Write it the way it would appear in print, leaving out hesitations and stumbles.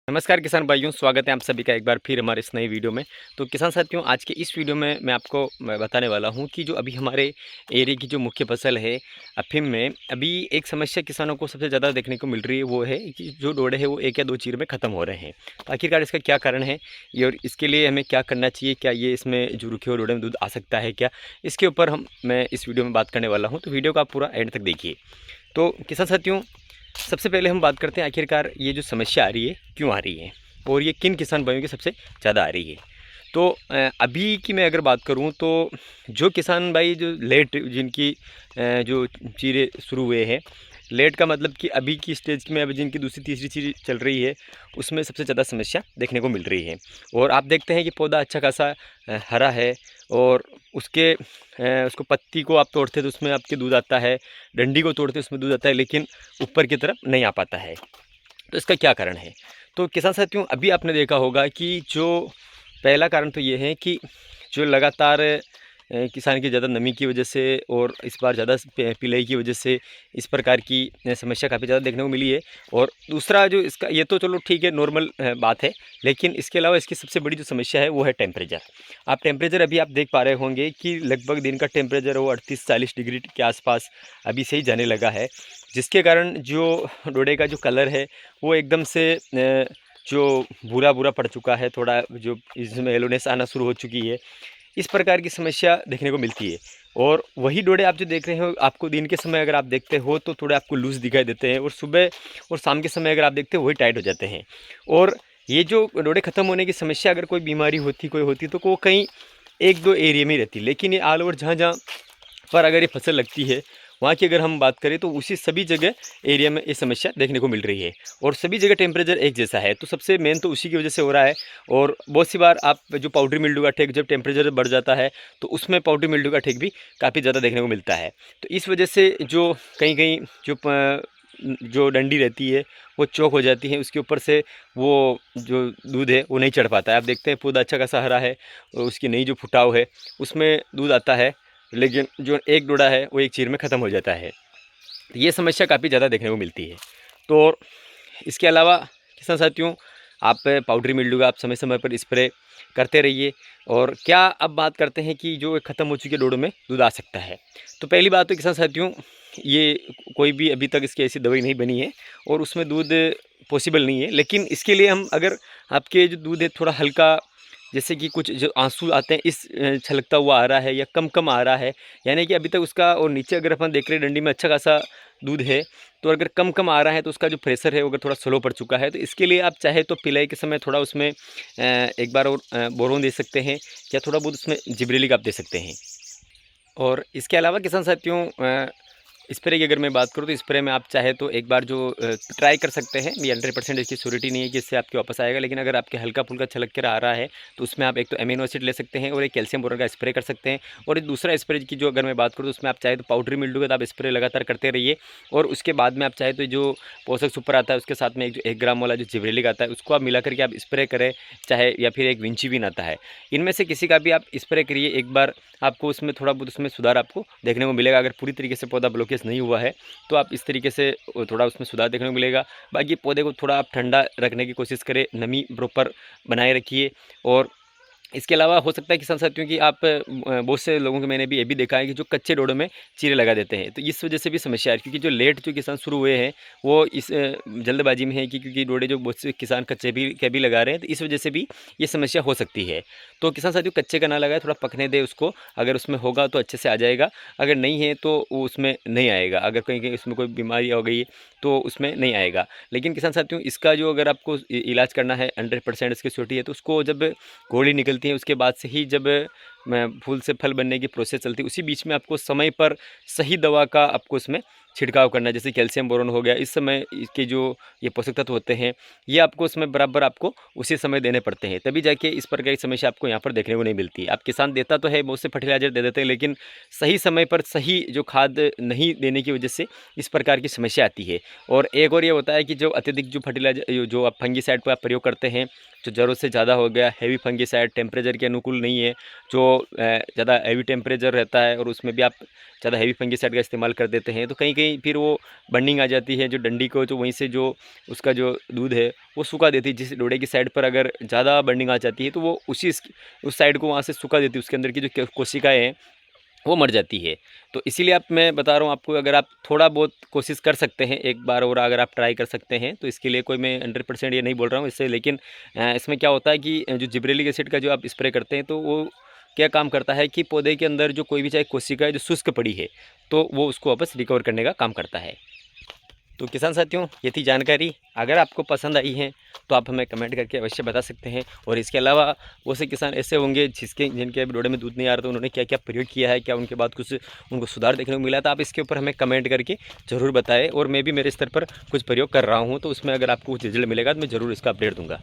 नमस्कार किसान भाइयों, स्वागत है आप सभी का एक बार फिर हमारे इस नई वीडियो में। तो किसान साथियों, आज के इस वीडियो में मैं आपको बताने वाला हूं कि जो अभी हमारे एरिया की जो मुख्य फसल है अफ़ीम में, अभी एक समस्या किसानों को सबसे ज़्यादा देखने को मिल रही है। वो है कि जो डोडे हैं वो 1 या 2 चीर में ख़त्म हो रहे हैं। तो आखिरकार इसका क्या कारण है ये, और इसके लिए हमें क्या करना चाहिए? क्या ये इसमें जो रुखे हुए डोडे में दूध आ सकता है क्या? इसके ऊपर मैं इस वीडियो में बात करने वाला हूँ, तो वीडियो को आप पूरा एंड तक देखिए। तो किसान साथियों, सबसे पहले हम बात करते हैं आखिरकार ये जो समस्या आ रही है क्यों आ रही है, और ये किन किसान भाइयों की सबसे ज़्यादा आ रही है। तो अभी की मैं अगर बात करूं तो जो किसान भाई जो लेट जिनकी जो चीरे शुरू हुए हैं, लेट का मतलब कि अभी की स्टेज में अभी जिनकी दूसरी तीसरी चीज़ चल रही है, उसमें सबसे ज़्यादा समस्या देखने को मिल रही है। और आप देखते हैं कि पौधा अच्छा खासा हरा है, और उसको पत्ती को आप तोड़ते तो उसमें आपके दूध आता है, डंडी को तोड़ते उसमें दूध आता है, लेकिन ऊपर की तरफ नहीं आ पाता है। तो इसका क्या कारण है? तो किसान साथियों, अभी आपने देखा होगा कि जो पहला कारण तो ये है कि जो लगातार किसान की ज़्यादा नमी की वजह से और इस बार ज़्यादा पिलाई की वजह से इस प्रकार की समस्या काफ़ी ज़्यादा देखने को मिली है। और दूसरा जो इसका, ये तो चलो ठीक है, नॉर्मल बात है, लेकिन इसके अलावा इसकी सबसे बड़ी जो समस्या है वो है टेम्परेचर। आप टेम्परेचर अभी आप देख पा रहे होंगे कि लगभग दिन का टेम्परेचर वो 38-40 डिग्री के आसपास अभी से ही जाने लगा है, जिसके कारण जो डोडे का जो कलर है वो एकदम से जो भूरा भूरा पड़ चुका है, थोड़ा जो इसमें येलोनेस आना शुरू हो चुकी है। इस प्रकार की समस्या देखने को मिलती है। और वही डोडे आप जो देख रहे हो, आपको दिन के समय अगर आप देखते हो तो थोड़े आपको लूज़ दिखाई देते हैं, और सुबह और शाम के समय अगर आप देखते हो वही टाइट हो जाते हैं। और ये जो डोडे ख़त्म होने की समस्या, अगर कोई बीमारी होती कोई होती तो वो कहीं 1-2 एरिया में ही रहती, लेकिन ये ऑल ओवर जहाँ-जहाँ पर अगर ये फसल लगती है, वहाँ की अगर हम बात करें तो उसी सभी जगह एरिया में ये समस्या देखने को मिल रही है, और सभी जगह टेम्परेचर एक जैसा है। तो सबसे मेन तो उसी की वजह से हो रहा है। और बहुत सी बार आप जो पाउडरी मिल्ड्यू का अटैक, जब टेम्परेचर बढ़ जाता है तो उसमें पाउडरी मिल्ड्यू का अटैक भी काफ़ी ज़्यादा देखने को मिलता है। तो इस वजह से जो कहीं-कहीं जो डंडी रहती है वो चौक हो जाती है, उसके ऊपर से वो जो दूध है वो नहीं चढ़ पाता है। आप देखते हैं पौधा अच्छा खासा हरा है, और उसकी नई जो फुटाव है उसमें दूध आता है, लेकिन जो एक डोडा है वो एक चीर में ख़त्म हो जाता है। तो ये समस्या काफ़ी ज़्यादा देखने को मिलती है। तो इसके अलावा किसान साथियों, आप पाउडरी मिल्ड्यू का आप समय समय पर स्प्रे करते रहिए। और क्या अब बात करते हैं कि जो ख़त्म हो चुके डोडों में दूध आ सकता है। तो पहली बात तो किसान साथियों, ये कोई भी अभी तक इसकी ऐसी दवाई नहीं बनी है और उसमें दूध पॉसिबल नहीं है। लेकिन इसके लिए हम अगर आपके जो दूध है थोड़ा हल्का, जैसे कि कुछ जो आंसू आते हैं इस छलकता हुआ आ रहा है या कम कम आ रहा है, यानी कि अभी तक उसका, और नीचे अगर अपन देख रहे हैं डंडी में अच्छा खासा दूध है, तो अगर कम कम आ रहा है तो उसका जो प्रेशर है वो अगर थोड़ा स्लो पड़ चुका है, तो इसके लिए आप चाहे तो पिलाई के समय थोड़ा उसमें एक बार और बोरोन दे सकते हैं, या थोड़ा बहुत उसमें जिब्रेलिक आप दे सकते हैं। और इसके अलावा किसान साथियों, स्प्रे की अगर मैं बात करूँ तो स्प्रे में आप चाहे तो एक बार जो ट्राई कर सकते हैं। ये 100% इसकी श्योरिटी नहीं है कि इससे आपके वापस आएगा, लेकिन अगर आपके हल्का फुल्का छलक कर आ रहा है तो उसमें आप एक तो एमिनो एसिड ले सकते हैं और एक कैल्शियम बोरोन का स्प्रे कर सकते हैं। और एक दूसरा स्प्रे की जो अगर मैं बात करूँ तो उसमें आप चाहे तो पाउडरी मिल्ड्यू का आप स्प्रे लगातार करते रहिए, और उसके बाद में आप चाहे तो जो पोषक सुपर आता है उसके साथ में एक जो 1 ग्राम वाला जो जिब्रेलिक आता है उसको आप मिला करके आप स्प्रे करें, चाहे या फिर एक विंचीविन आता है, इनमें से किसी का भी आप स्प्रे करिए एक बार, आपको उसमें थोड़ा बहुत उसमें सुधार आपको देखने को मिलेगा। अगर पूरी तरीके से पौधा ब्लॉकेज नहीं हुआ है तो आप इस तरीके से थोड़ा उसमें सुधार देखने को मिलेगा। बाकी पौधे को थोड़ा आप ठंडा रखने की कोशिश करें, नमी प्रॉपर बनाए रखिए। और इसके अलावा हो सकता है किसान साथियों कि आप बहुत से लोगों के मैंने भी ये भी देखा है कि जो कच्चे डोडों में चीरे लगा देते हैं, तो इस वजह से भी समस्या है, क्योंकि जो लेट जो किसान शुरू हुए हैं वो इस जल्दबाजी में है कि क्योंकि डोडे जो बहुत से किसान कच्चे भी लगा रहे हैं, तो इस वजह से भी ये समस्या हो सकती है। तो किसान साथियों, कच्चे का ना लगाए, थोड़ा पकने दे उसको, अगर उसमें होगा तो अच्छे से आ जाएगा, अगर नहीं है तो वो उसमें नहीं आएगा। अगर कहीं कहीं उसमें कोई बीमारी हो गई तो उसमें नहीं आएगा। लेकिन किसान साथियों, इसका जो अगर आपको इलाज करना है 100% इसकी श्योरिटी है, तो उसको जब गोली निकलती है उसके बाद से ही जब फूल से फल बनने की प्रोसेस चलती है, उसी बीच में आपको समय पर सही दवा का आपको उसमें छिड़काव करना है। जैसे कैल्शियम बोरोन हो गया, इस समय इसके जो ये पोषक तत्व होते हैं ये आपको उसमें बराबर आपको उसी समय देने पड़ते हैं, तभी जाके इस प्रकार की समस्या आपको यहाँ पर देखने को नहीं मिलती। आप किसान देता तो है, बहुत से फर्टिलाइजर दे देते हैं, लेकिन सही समय पर सही जो खाद नहीं देने की वजह से इस प्रकार की समस्या आती है। और एक और ये होता है कि जो अत्यधिक जो फर्टिलाइजर जो आप फंगीसाइड को आप प्रयोग करते हैं, जो ज़रूरत से ज़्यादा हो गया, हैवी फंगीसाइड टेम्परेचर के अनुकूल नहीं है, जो ज़्यादा हैवी टेम्परेचर रहता है और उसमें भी आप ज़्यादा हैवी फंगीसाइड का इस्तेमाल कर देते हैं, तो कहीं कहीं कहीं फिर वो बंडिंग आ जाती है जो डंडी को, तो वहीं से जो उसका जो दूध है वो सुखा देती है। जिस डोडे की साइड पर अगर ज़्यादा बंडिंग आ जाती है तो वो उस साइड को वहाँ से सुखा देती है, उसके अंदर की जो कोशिकाएँ हैं वो मर जाती है। तो इसीलिए आप मैं बता रहा हूँ आपको, अगर आप थोड़ा बहुत कोशिश कर सकते हैं एक बार और अगर आप ट्राई कर सकते हैं तो इसके लिए कोई मैं 100% ये नहीं बोल रहा हूँ इससे, लेकिन इसमें क्या होता है कि जो जिब्रेलिक एसिड का जो आप स्प्रे करते हैं तो वो क्या काम करता है कि पौधे के अंदर जो कोई भी चाहे कोशिका है जो शुष्क पड़ी है तो वो उसको वापस रिकवर करने का काम करता है। तो किसान साथियों, ये थी जानकारी। अगर आपको पसंद आई है तो आप हमें कमेंट करके अवश्य बता सकते हैं। और इसके अलावा बहुत से किसान ऐसे होंगे जिनके अभी डोडे में दूध नहीं आ रहा, तो उन्होंने क्या क्या प्रयोग किया है, क्या उनके बाद कुछ उनको सुधार देखने को मिला, तो आप इसके ऊपर हमें कमेंट करके ज़रूर बताएं। और मैं भी मेरे स्तर पर कुछ प्रयोग कर रहा हूँ, तो उसमें अगर आपको कुछ रिजल्ट मिलेगा तो मैं ज़रूर इसका अपडेट दूँगा।